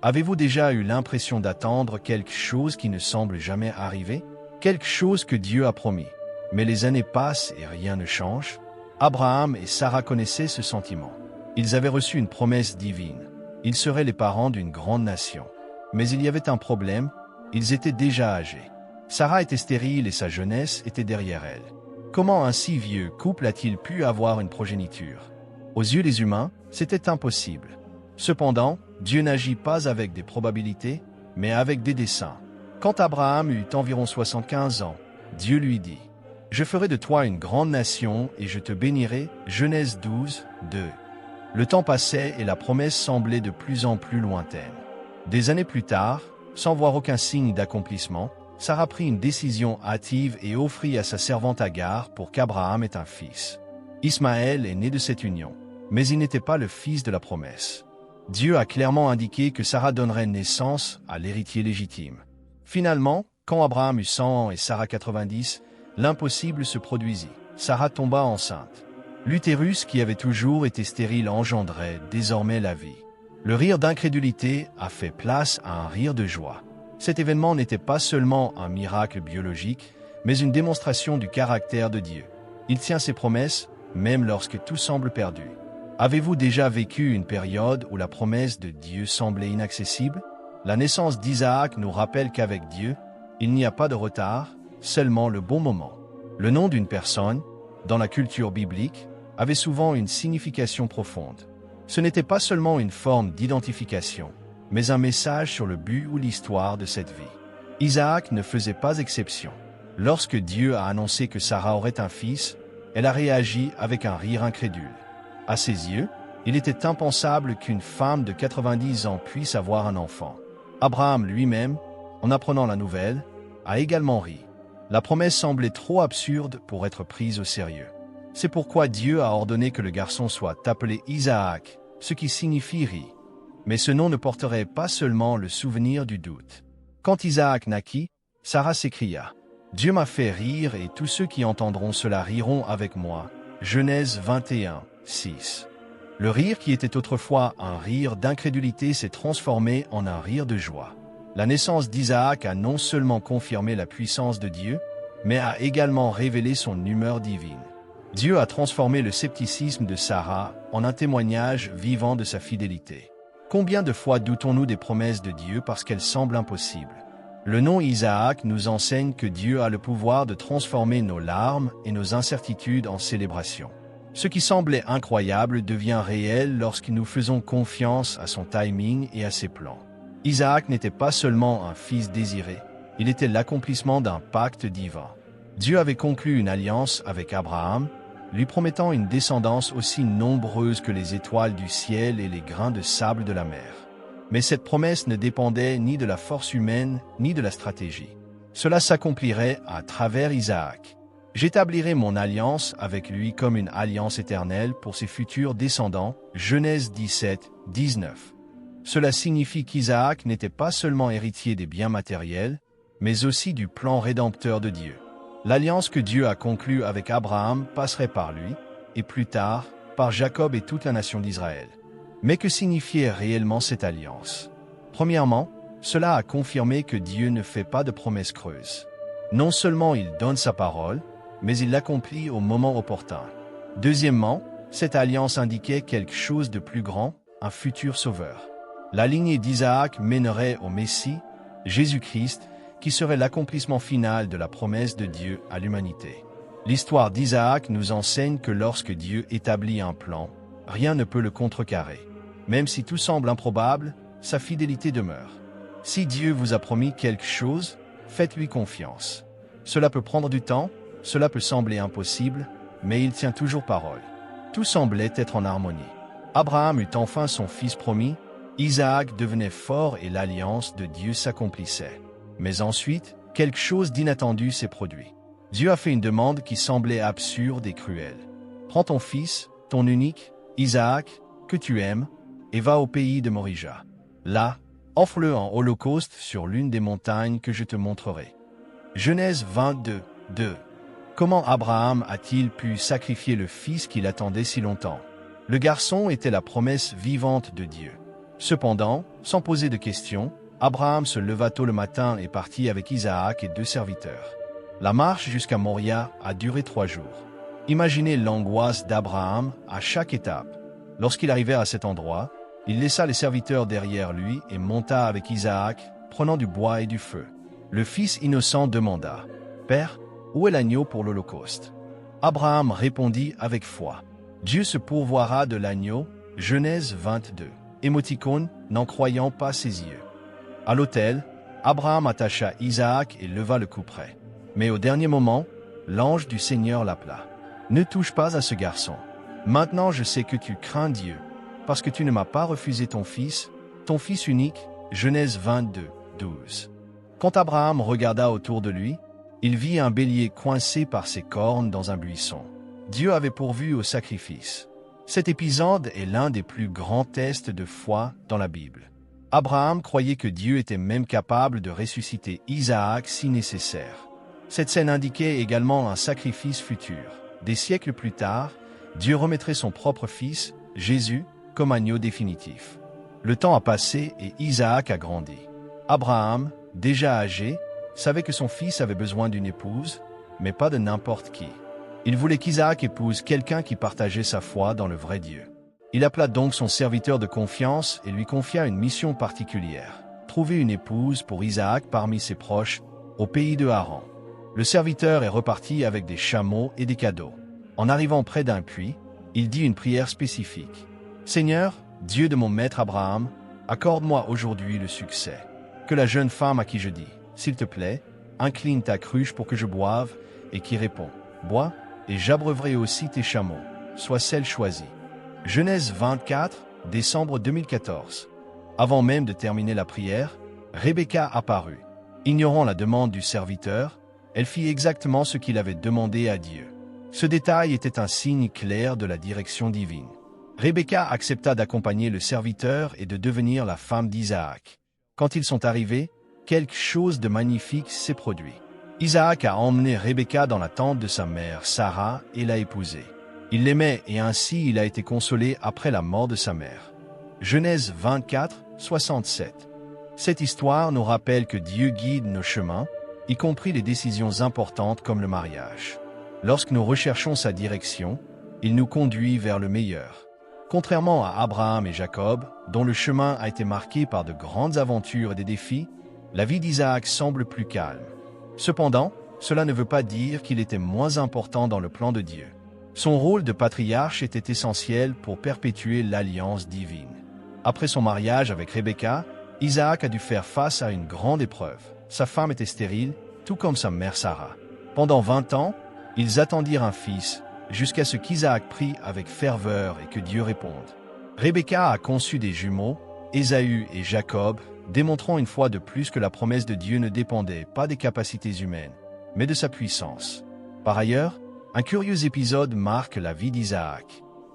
Avez-vous déjà eu l'impression d'attendre quelque chose qui ne semble jamais arriver? Quelque chose que Dieu a promis. Mais les années passent et rien ne change? Abraham et Sarah connaissaient ce sentiment. Ils avaient reçu une promesse divine. Ils seraient les parents d'une grande nation. Mais il y avait un problème, ils étaient déjà âgés. Sarah était stérile et sa jeunesse était derrière elle. Comment un si vieux couple a-t-il pu avoir une progéniture? Aux yeux des humains, c'était impossible. Cependant, Dieu n'agit pas avec des probabilités, mais avec des desseins. Quand Abraham eut environ 75 ans, Dieu lui dit « Je ferai de toi une grande nation et je te bénirai » Genèse 12, 2. Le temps passait et la promesse semblait de plus en plus lointaine. Des années plus tard, sans voir aucun signe d'accomplissement, Sarah prit une décision hâtive et offrit à sa servante Agar pour qu'Abraham ait un fils. Ismaël est né de cette union, mais il n'était pas le fils de la promesse. Dieu a clairement indiqué que Sarah donnerait naissance à l'héritier légitime. Finalement, quand Abraham eut 100 ans et Sarah 90, l'impossible se produisit. Sarah tomba enceinte. L'utérus qui avait toujours été stérile engendrait désormais la vie. Le rire d'incrédulité a fait place à un rire de joie. Cet événement n'était pas seulement un miracle biologique, mais une démonstration du caractère de Dieu. Il tient ses promesses, même lorsque tout semble perdu. Avez-vous déjà vécu une période où la promesse de Dieu semblait inaccessible? La naissance d'Isaac nous rappelle qu'avec Dieu, il n'y a pas de retard, seulement le bon moment. Le nom d'une personne, dans la culture biblique, avait souvent une signification profonde. Ce n'était pas seulement une forme d'identification, mais un message sur le but ou l'histoire de cette vie. Isaac ne faisait pas exception. Lorsque Dieu a annoncé que Sarah aurait un fils, elle a réagi avec un rire incrédule. À ses yeux, il était impensable qu'une femme de 90 ans puisse avoir un enfant. Abraham lui-même, en apprenant la nouvelle, a également ri. La promesse semblait trop absurde pour être prise au sérieux. C'est pourquoi Dieu a ordonné que le garçon soit appelé Isaac, ce qui signifie ri. Mais ce nom ne porterait pas seulement le souvenir du doute. Quand Isaac naquit, Sarah s'écria « Dieu m'a fait rire et tous ceux qui entendront cela riront avec moi. » Genèse 21, 6. Le rire qui était autrefois un rire d'incrédulité s'est transformé en un rire de joie. La naissance d'Isaac a non seulement confirmé la puissance de Dieu, mais a également révélé son humeur divine. Dieu a transformé le scepticisme de Sarah en un témoignage vivant de sa fidélité. Combien de fois doutons-nous des promesses de Dieu parce qu'elles semblent impossibles? Le nom Isaac nous enseigne que Dieu a le pouvoir de transformer nos larmes et nos incertitudes en célébration. Ce qui semblait incroyable devient réel lorsque nous faisons confiance à son timing et à ses plans. Isaac n'était pas seulement un fils désiré, il était l'accomplissement d'un pacte divin. Dieu avait conclu une alliance avec Abraham, lui promettant une descendance aussi nombreuse que les étoiles du ciel et les grains de sable de la mer. Mais cette promesse ne dépendait ni de la force humaine, ni de la stratégie. Cela s'accomplirait à travers Isaac. J'établirai mon alliance avec lui comme une alliance éternelle pour ses futurs descendants. Genèse 17, 19. Cela signifie qu'Isaac n'était pas seulement héritier des biens matériels, mais aussi du plan rédempteur de Dieu. L'alliance que Dieu a conclue avec Abraham passerait par lui, et plus tard, par Jacob et toute la nation d'Israël. Mais que signifiait réellement cette alliance? Premièrement, cela a confirmé que Dieu ne fait pas de promesses creuses. Non seulement il donne sa parole, mais il l'accomplit au moment opportun. Deuxièmement, cette alliance indiquait quelque chose de plus grand, un futur sauveur. La lignée d'Isaac mènerait au Messie, Jésus-Christ, qui serait l'accomplissement final de la promesse de Dieu à l'humanité. L'histoire d'Isaac nous enseigne que lorsque Dieu établit un plan, rien ne peut le contrecarrer. Même si tout semble improbable, sa fidélité demeure. Si Dieu vous a promis quelque chose, faites-lui confiance. Cela peut prendre du temps, cela peut sembler impossible, mais il tient toujours parole. Tout semblait être en harmonie. Abraham eut enfin son fils promis, Isaac devenait fort et l'alliance de Dieu s'accomplissait. Mais ensuite, quelque chose d'inattendu s'est produit. Dieu a fait une demande qui semblait absurde et cruelle. Prends ton fils, ton unique, Isaac, que tu aimes, et va au pays de Morija. Là, offre-le en holocauste sur l'une des montagnes que je te montrerai. Genèse 22, 2. Comment Abraham a-t-il pu sacrifier le fils qu'il attendait si longtemps? Le garçon était la promesse vivante de Dieu. Cependant, sans poser de questions, Abraham se leva tôt le matin et partit avec Isaac et 2 serviteurs. La marche jusqu'à Moria a duré 3 jours. Imaginez l'angoisse d'Abraham à chaque étape. Lorsqu'il arrivait à cet endroit, il laissa les serviteurs derrière lui et monta avec Isaac, prenant du bois et du feu. Le fils innocent demanda, « Père, où est l'agneau pour l'Holocauste ?» Abraham répondit avec foi, « Dieu se pourvoira de l'agneau. » Genèse 22. Émoticône, n'en croyant pas ses yeux. À l'autel, Abraham attacha Isaac et leva le couperet. Mais au dernier moment, l'ange du Seigneur l'appela. « Ne touche pas à ce garçon. Maintenant je sais que tu crains Dieu, parce que tu ne m'as pas refusé ton fils unique. » Genèse 22, 12. Quand Abraham regarda autour de lui, il vit un bélier coincé par ses cornes dans un buisson. Dieu avait pourvu au sacrifice. Cet épisode est l'un des plus grands tests de foi dans la Bible. Abraham croyait que Dieu était même capable de ressusciter Isaac si nécessaire. Cette scène indiquait également un sacrifice futur. Des siècles plus tard, Dieu remettrait son propre fils, Jésus, comme agneau définitif. Le temps a passé et Isaac a grandi. Abraham, déjà âgé, savait que son fils avait besoin d'une épouse, mais pas de n'importe qui. Il voulait qu'Isaac épouse quelqu'un qui partageait sa foi dans le vrai Dieu. Il appela donc son serviteur de confiance et lui confia une mission particulière, trouver une épouse pour Isaac parmi ses proches, au pays de Haran. Le serviteur est reparti avec des chameaux et des cadeaux. En arrivant près d'un puits, il dit une prière spécifique. « Seigneur, Dieu de mon maître Abraham, accorde-moi aujourd'hui le succès. Que la jeune femme à qui je dis, s'il te plaît, incline ta cruche pour que je boive, et qui répond, bois, et j'abreuverai aussi tes chameaux, soit celle choisie. » Genèse 24, décembre 2014. Avant même de terminer la prière, Rebecca apparut. Ignorant la demande du serviteur, elle fit exactement ce qu'il avait demandé à Dieu. Ce détail était un signe clair de la direction divine. Rebecca accepta d'accompagner le serviteur et de devenir la femme d'Isaac. Quand ils sont arrivés, quelque chose de magnifique s'est produit. Isaac a emmené Rebecca dans la tente de sa mère, Sarah, et l'a épousée. Il l'aimait et ainsi il a été consolé après la mort de sa mère. Genèse 24, 67. Cette histoire nous rappelle que Dieu guide nos chemins, y compris les décisions importantes comme le mariage. Lorsque nous recherchons sa direction, il nous conduit vers le meilleur. Contrairement à Abraham et Jacob, dont le chemin a été marqué par de grandes aventures et des défis, la vie d'Isaac semble plus calme. Cependant, cela ne veut pas dire qu'il était moins important dans le plan de Dieu. Son rôle de patriarche était essentiel pour perpétuer l'alliance divine. Après son mariage avec Rebecca, Isaac a dû faire face à une grande épreuve. Sa femme était stérile, tout comme sa mère Sarah. Pendant 20 ans, ils attendirent un fils, jusqu'à ce qu'Isaac prie avec ferveur et que Dieu réponde. Rebecca a conçu des jumeaux, Ésaü et Jacob, démontrant une fois de plus que la promesse de Dieu ne dépendait pas des capacités humaines, mais de sa puissance. Par ailleurs, un curieux épisode marque la vie d'Isaac.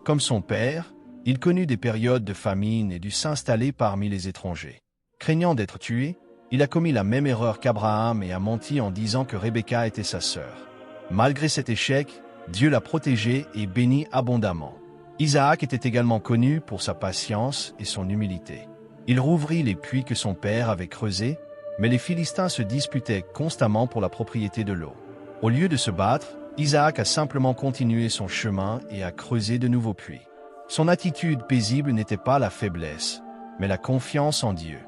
Comme son père, il connut des périodes de famine et dut s'installer parmi les étrangers. Craignant d'être tué, il a commis la même erreur qu'Abraham et a menti en disant que Rebecca était sa sœur. Malgré cet échec, Dieu l'a protégé et béni abondamment. Isaac était également connu pour sa patience et son humilité. Il rouvrit les puits que son père avait creusés, mais les Philistins se disputaient constamment pour la propriété de l'eau. Au lieu de se battre, Isaac a simplement continué son chemin et a creusé de nouveaux puits. Son attitude paisible n'était pas la faiblesse, mais la confiance en Dieu.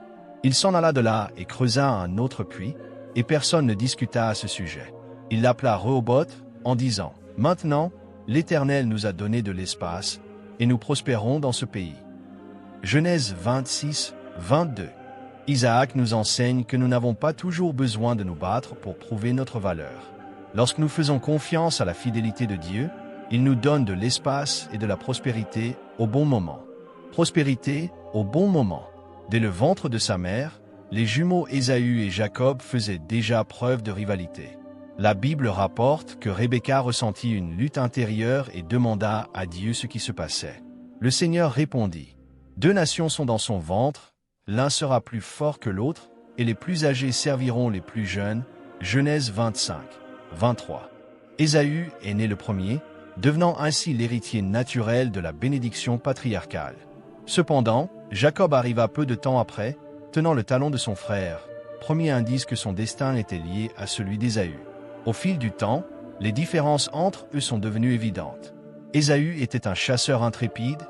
Il s'en alla de là et creusa un autre puits, et personne ne discuta à ce sujet. Il l'appela Rehoboth en disant « Maintenant, l'Éternel nous a donné de l'espace, et nous prospérons dans ce pays. » Genèse 26, 22. Isaac nous enseigne que nous n'avons pas toujours besoin de nous battre pour prouver notre valeur. Lorsque nous faisons confiance à la fidélité de Dieu, il nous donne de l'espace et de la prospérité au bon moment. Prospérité au bon moment. Dès le ventre de sa mère, les jumeaux Ésaü et Jacob faisaient déjà preuve de rivalité. La Bible rapporte que Rebecca ressentit une lutte intérieure et demanda à Dieu ce qui se passait. Le Seigneur répondit, « 2 nations sont dans son ventre, l'un sera plus fort que l'autre, et les plus âgés serviront les plus jeunes. » Genèse 25, 23. Ésaü est né le premier, devenant ainsi l'héritier naturel de la bénédiction patriarcale. Cependant, Jacob arriva peu de temps après, tenant le talon de son frère, premier indice que son destin était lié à celui d'Ésaü. Au fil du temps, les différences entre eux sont devenues évidentes. Ésaü était un chasseur intrépide,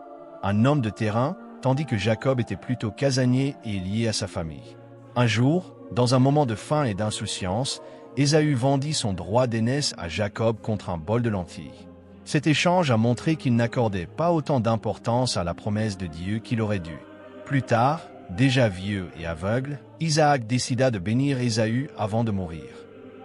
un homme de terrain, tandis que Jacob était plutôt casanier et lié à sa famille. Un jour, dans un moment de faim et d'insouciance, Ésaü vendit son droit d'aînesse à Jacob contre un bol de lentilles. Cet échange a montré qu'il n'accordait pas autant d'importance à la promesse de Dieu qu'il aurait dû. Plus tard, déjà vieux et aveugle, Isaac décida de bénir Ésaü avant de mourir.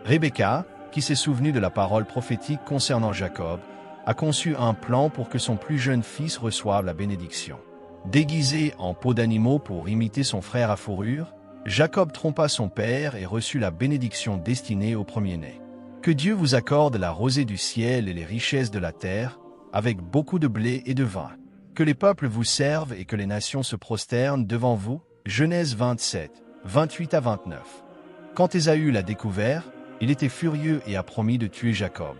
Rebecca, qui s'est souvenue de la parole prophétique concernant Jacob, a conçu un plan pour que son plus jeune fils reçoive la bénédiction. Déguisé en peau d'animaux pour imiter son frère à fourrure, Jacob trompa son père et reçut la bénédiction destinée au premier-né. Que Dieu vous accorde la rosée du ciel et les richesses de la terre, avec beaucoup de blé et de vin. Que les peuples vous servent et que les nations se prosternent devant vous. Genèse 27, 28 à 29. Quand Ésaü l'a découvert, il était furieux et a promis de tuer Jacob.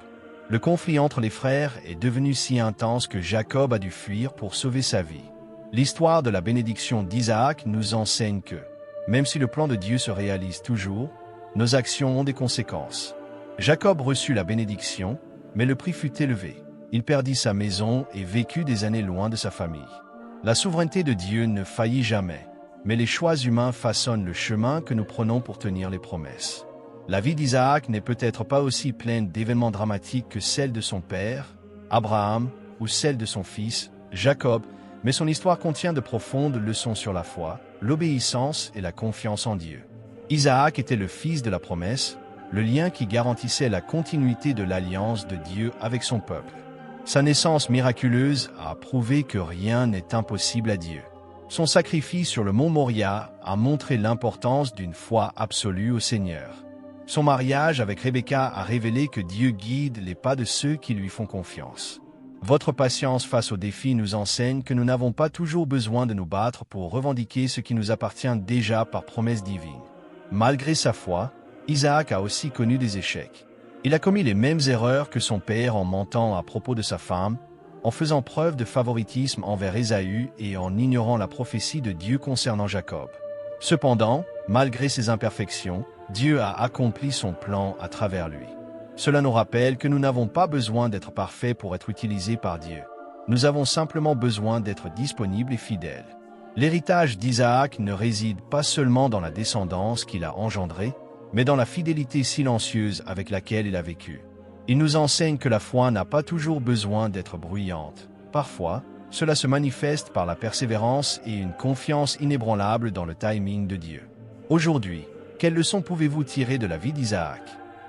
Le conflit entre les frères est devenu si intense que Jacob a dû fuir pour sauver sa vie. L'histoire de la bénédiction d'Isaac nous enseigne que, même si le plan de Dieu se réalise toujours, nos actions ont des conséquences. Jacob reçut la bénédiction, mais le prix fut élevé. Il perdit sa maison et vécut des années loin de sa famille. La souveraineté de Dieu ne faillit jamais, mais les choix humains façonnent le chemin que nous prenons pour tenir les promesses. La vie d'Isaac n'est peut-être pas aussi pleine d'événements dramatiques que celle de son père, Abraham, ou celle de son fils, Jacob, mais son histoire contient de profondes leçons sur la foi, l'obéissance et la confiance en Dieu. Isaac était le fils de la promesse, le lien qui garantissait la continuité de l'alliance de Dieu avec son peuple. Sa naissance miraculeuse a prouvé que rien n'est impossible à Dieu. Son sacrifice sur le mont Moria a montré l'importance d'une foi absolue au Seigneur. Son mariage avec Rebecca a révélé que Dieu guide les pas de ceux qui lui font confiance. Votre patience face aux défis nous enseigne que nous n'avons pas toujours besoin de nous battre pour revendiquer ce qui nous appartient déjà par promesse divine. Malgré sa foi, Isaac a aussi connu des échecs. Il a commis les mêmes erreurs que son père en mentant à propos de sa femme, en faisant preuve de favoritisme envers Ésaü et en ignorant la prophétie de Dieu concernant Jacob. Cependant, malgré ses imperfections, Dieu a accompli son plan à travers lui. Cela nous rappelle que nous n'avons pas besoin d'être parfaits pour être utilisés par Dieu. Nous avons simplement besoin d'être disponibles et fidèles. L'héritage d'Isaac ne réside pas seulement dans la descendance qu'il a engendrée, mais dans la fidélité silencieuse avec laquelle il a vécu. Il nous enseigne que la foi n'a pas toujours besoin d'être bruyante. Parfois, cela se manifeste par la persévérance et une confiance inébranlable dans le timing de Dieu. Aujourd'hui, quelles leçons pouvez-vous tirer de la vie d'Isaac?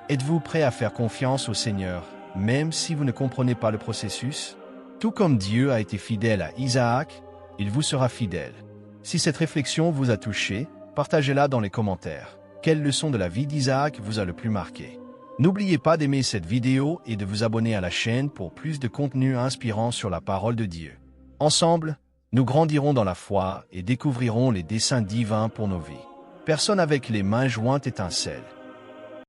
Êtes-vous prêt à faire confiance au Seigneur, même si vous ne comprenez pas le processus? Tout comme Dieu a été fidèle à Isaac, il vous sera fidèle. Si cette réflexion vous a touché, partagez-la dans les commentaires. Quelle leçon de la vie d'Isaac vous a le plus marqué? N'oubliez pas d'aimer cette vidéo et de vous abonner à la chaîne pour plus de contenu inspirant sur la parole de Dieu. Ensemble, nous grandirons dans la foi et découvrirons les desseins divins pour nos vies. Personne avec les mains jointes étincelle.